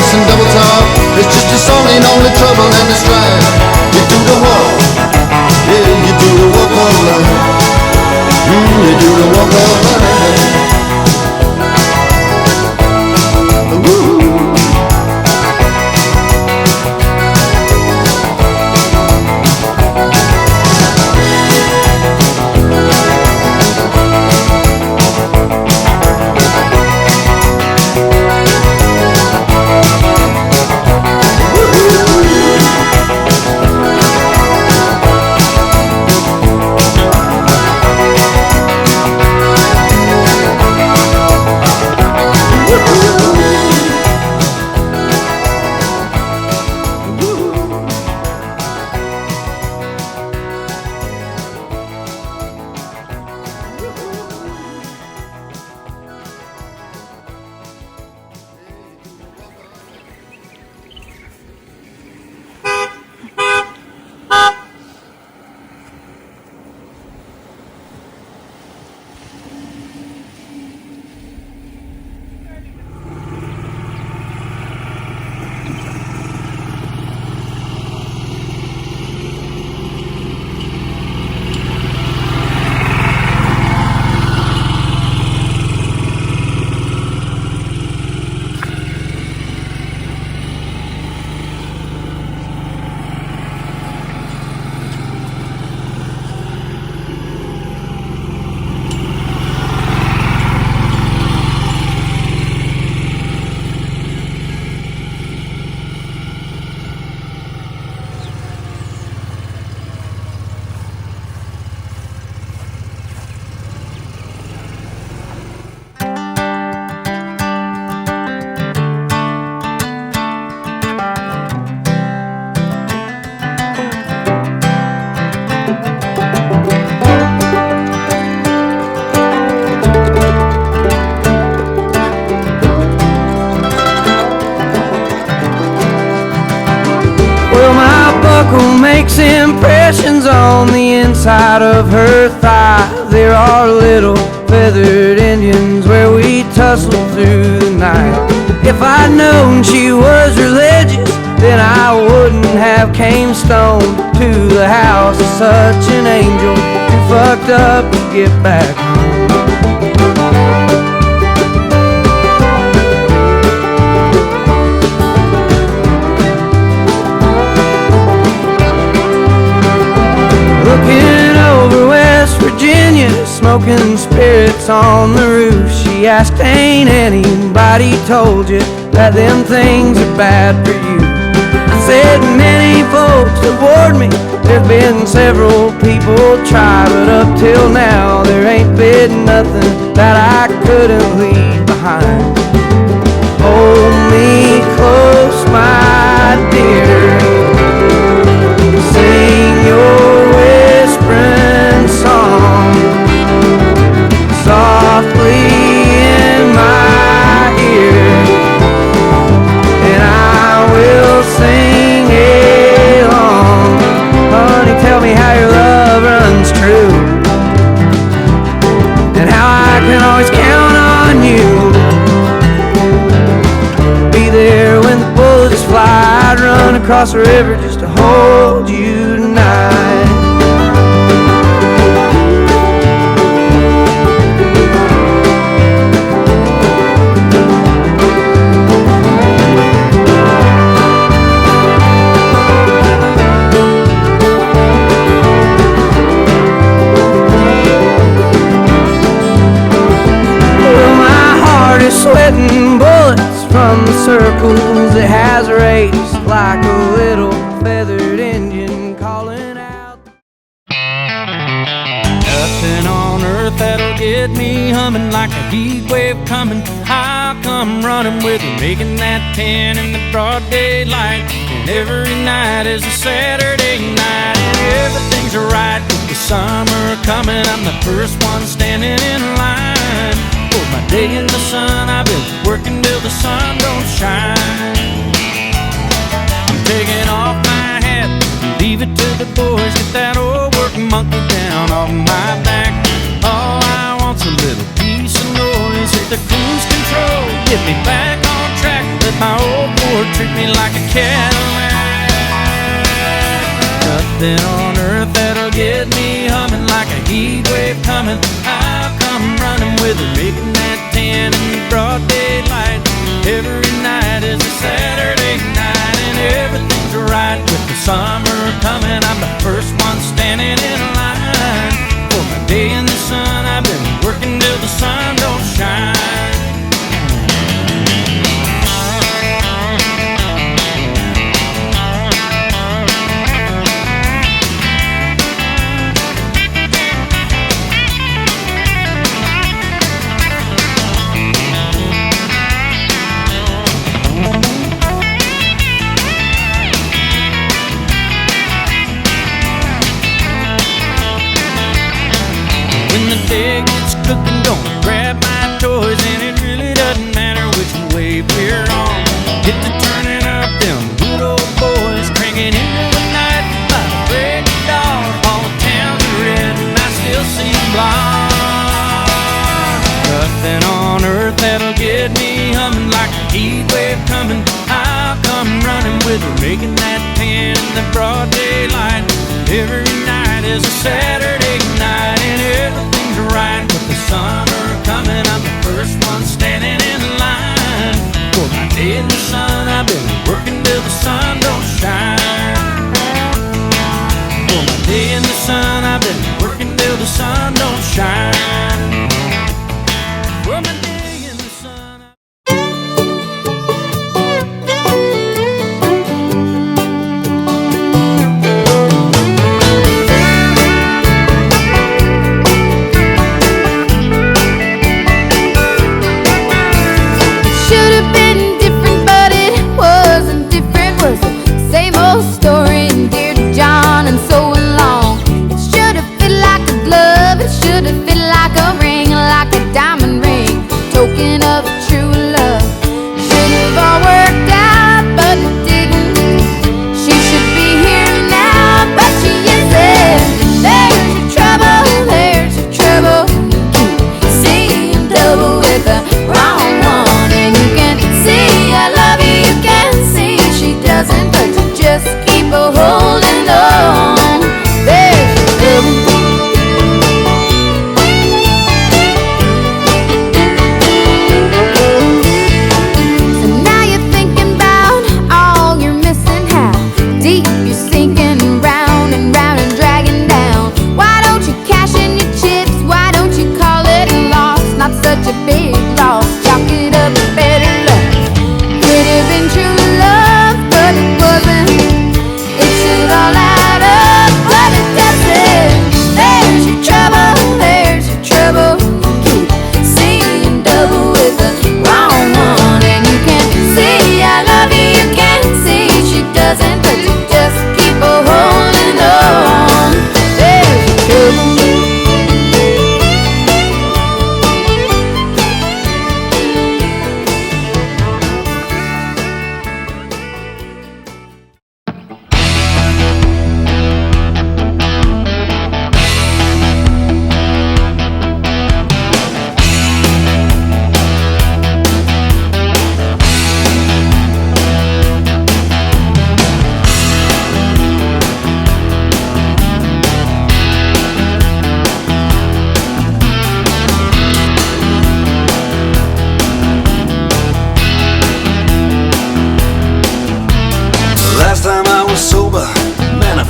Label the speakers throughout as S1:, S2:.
S1: fuss and double talk. It's just a song, ain't only trouble and the strife. You do the walk, yeah, you do the walk of life. You do the walk of life.
S2: Makes impressions on the inside of her thigh. There are little feathered Indians where we tussle through the night. If I'd known she was religious, then I wouldn't have came stone to the house of such an angel who fucked up to get back home. Looking over West Virginia, smoking spirits on the roof, she asked, ain't anybody told you that them things are bad for you? I said, many folks have warned me, there's been several people try, but up till now there ain't been nothing that I couldn't leave behind. Hold me close, my dear, sing your whispering song softly in my ear, and I will sing along. Honey, tell me how your love runs true, and how I can always count on you. Be there when the bullets fly. I'd run across the river just to hold you tonight. Sweating bullets from the circles it has raced, like a little feathered Indian calling out. Nothing on earth that'll get me humming like a heat wave coming. I'll come running with you, making that 10 in the broad daylight. And every night is a Saturday night, and everything's right with the summer coming. I'm the first one standing in line. My day in the sun, I've been working till the sun don't shine. I'm taking off my hat, leave it to the boys. Get that old work monkey down off my back. All I want's a little peace and noise. Hit the cruise control, get me back on track. Let my old boy Lord treat me like a Cadillac. Nothing on earth that'll get me humming like a heat wave coming. I'll come running with her, making that 10 in the broad daylight. Every night is a Saturday night, and everything's right with the summer coming. I'm the first one standing in line for my day in the sun. I've been working till the sun don't shine. When the day gets cooking, gonna grab my toys, and it really doesn't matter which way we're on. Get to turning up them good old boys, cranking into the night by the break of dawn. All the towns are red, and I still see blonde. Nothing on earth that'll get me humming like a heat wave coming. I'll come running with her, making that 10 in the broad daylight. Every night is a Saturday night, and everything's right with the summer coming. I'm the first one standing in line for my day in the sun. I've been working till the sun don't shine. For my day in the sun, I've been working till the sun don't shine. For my day in the sun.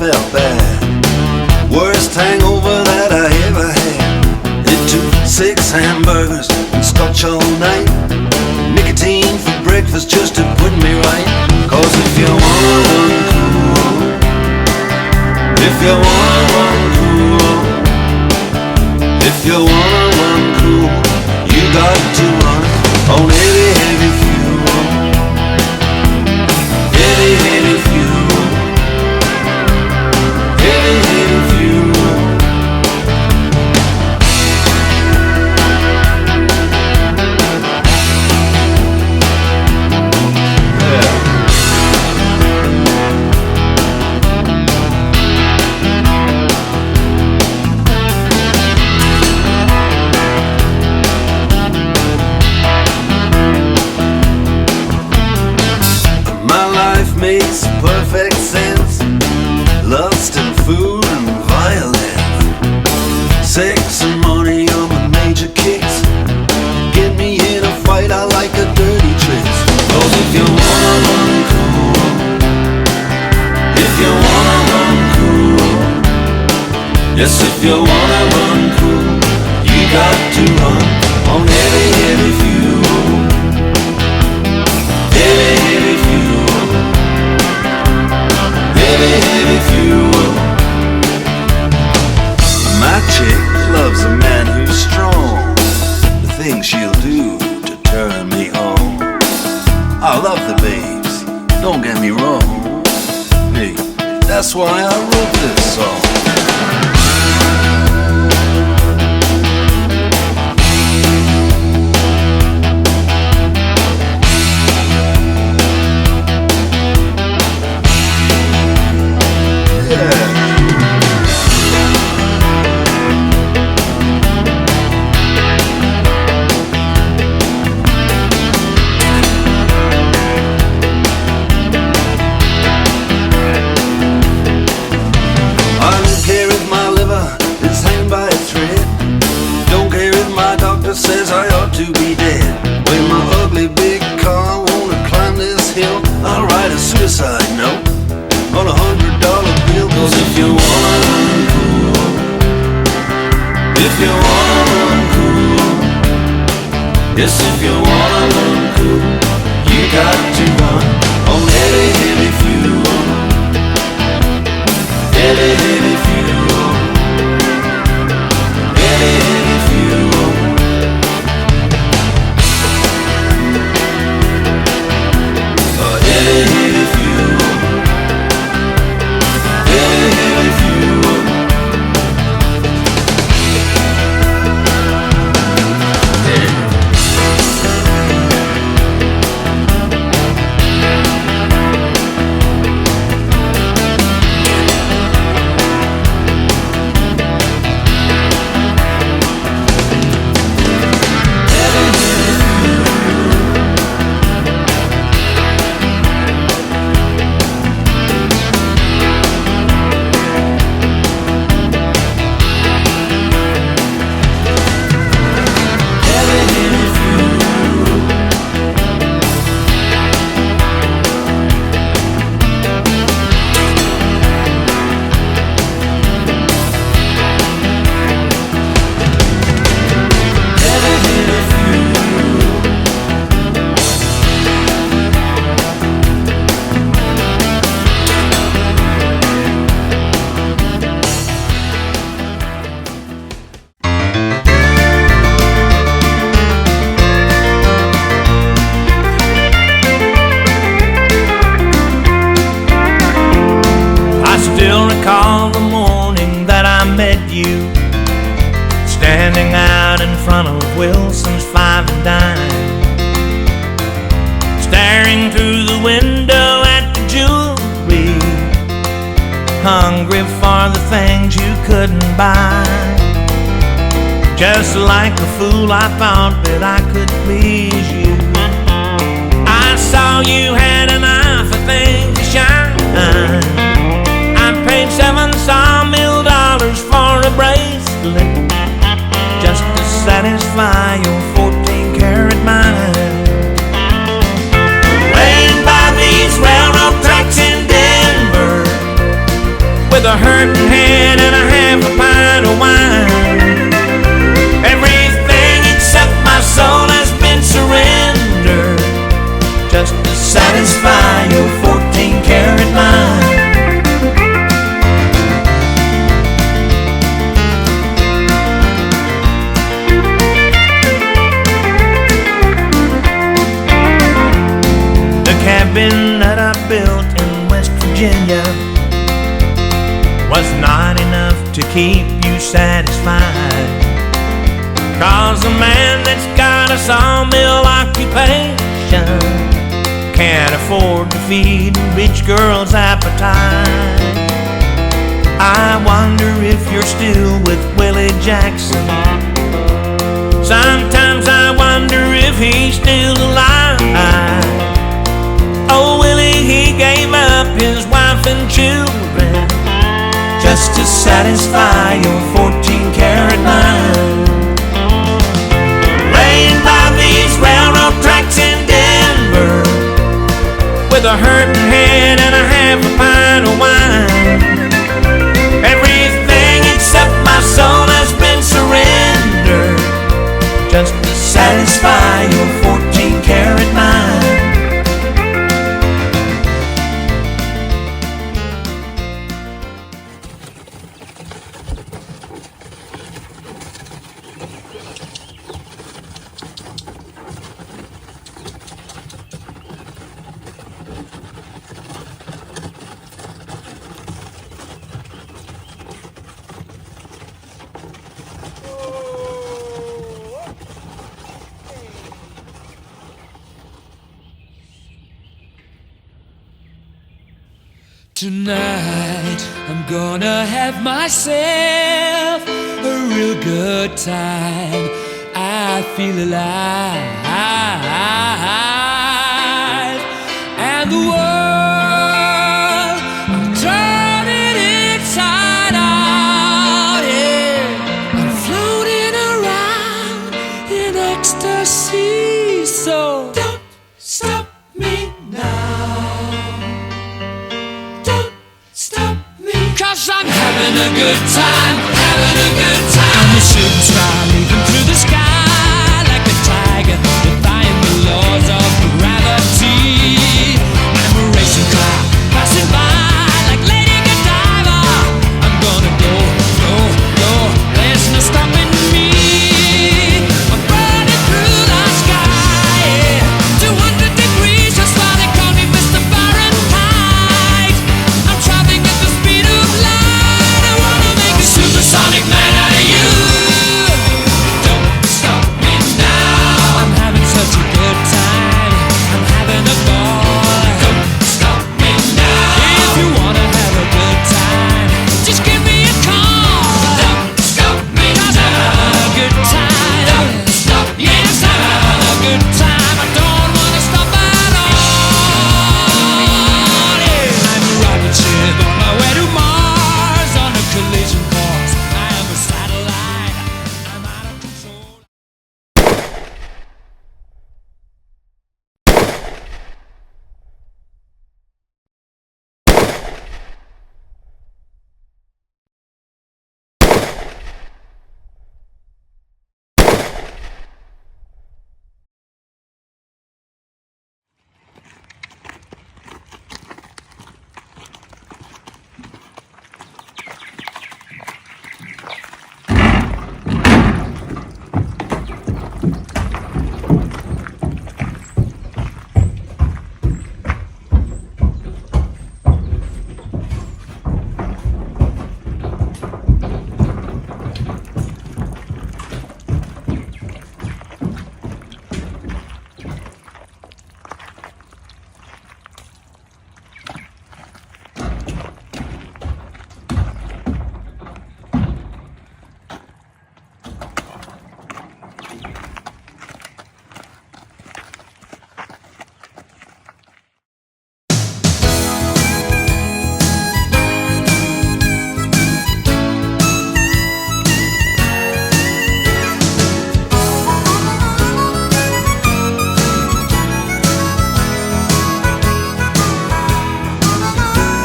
S1: felt bad. Worst hangover that I ever had. It took 6 hamburgers and scotch all night. Nicotine for breakfast just to put me right. 'Cause if you wanna run cool, if you wanna run cool, if you wanna run cool, you got to run on heavy, heavy fuel. Heavy, heavy fuel. Heavy, heavy fuel. Yeah. food and violence. Sex and money are my major kicks. Get me in a fight, I like the dirty tricks. 'Cause if you wanna run cool, if you wanna run cool, yes, if you wanna run cool, you got to run on heavy, heavy fuel. Heavy, heavy fuel. Heavy, heavy fuel. My chick loves a man who's strong. The things she'll do to turn me on. I love the babes, don't get me wrong. Hey, that's why I wrote this song. Says I ought to be dead. With my ugly big car, wanna climb this hill. I'll write a suicide note on $100 bill. 'Cause if you wanna run cool, if you wanna run cool, yes, if you wanna run cool, you got to run on heavy, heavy fuel. Heavy, heavy fuel. Heavy, heavy fuel. Heavy, heavy fuel. Heavy, heavy fuel.
S3: Standing out in front of Wilson's 5 and Dime, staring through the window at the jewelry, hungry for the things you couldn't buy. Just like a fool, I thought that I could please you. I saw you had an eye for things to shine. I paid $7 sawmill for a bracelet just to satisfy your 14-karat mind. Waiting by these railroad tracks in Denver, with a hurting head and a half a pint of wine. Everything except my soul has been surrendered just to satisfy your 14-karat mind. Cabin that I built in West Virginia was not enough to keep you satisfied, 'cause a man that's got a sawmill occupation can't afford to feed a rich girl's appetite. I wonder if you're still with Willie Jackson. Sometimes I wonder if he's still alive. Oh, Willie, he gave up his wife and children just to satisfy your 14-karat mind. Laying by these railroad tracks in Denver, with a hurting head and a half a pint of wine. Everything except my soul has been surrendered, just to satisfy your 14-karat mind.
S2: Tonight I'm gonna have myself a real good time. I feel alive, and the world I'm turning inside out. Yeah, I'm floating around in ecstasy. So don't stop me now. 'Cause I'm having a good time, having a good time. I'm a shooting star leaping through the sky like a tiger, defying the laws of gravity. I'm a racing car passing by like Lady Godiva. I'm gonna go, go, go. There's no stopping me. I'm burning through the sky, yeah. 200 degrees, that's why they call me Mr. Fahrenheit. I'm traveling at the speed of light. I wanna make a supersonic man out of you. Don't stop me now. I'm having such a good time. I'm having a ball. Don't stop me now. If you wanna have a good time, just give me a call. Don't stop me now. 'Cause I'm having a good time. Don't stop me now. Yes, I'm having a good time. I don't wanna stop at all. Yeah. I'm a rocket ship on my way to Mars on a collision course. I am a satellite. I'm out of control.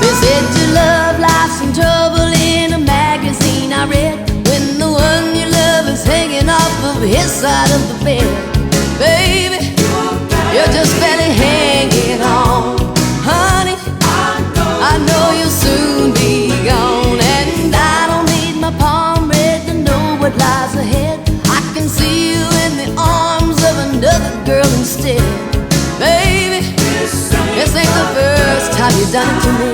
S4: They said your love life's in trouble in a magazine I read, when the one you love is hanging off of his side of the bed. Baby, you're just barely hanging on. Honey, I know you'll soon be gone, and I don't need my palm read to know what lies ahead. I can see you in the arms of another girl instead. Baby, this ain't the first time you've done it to me.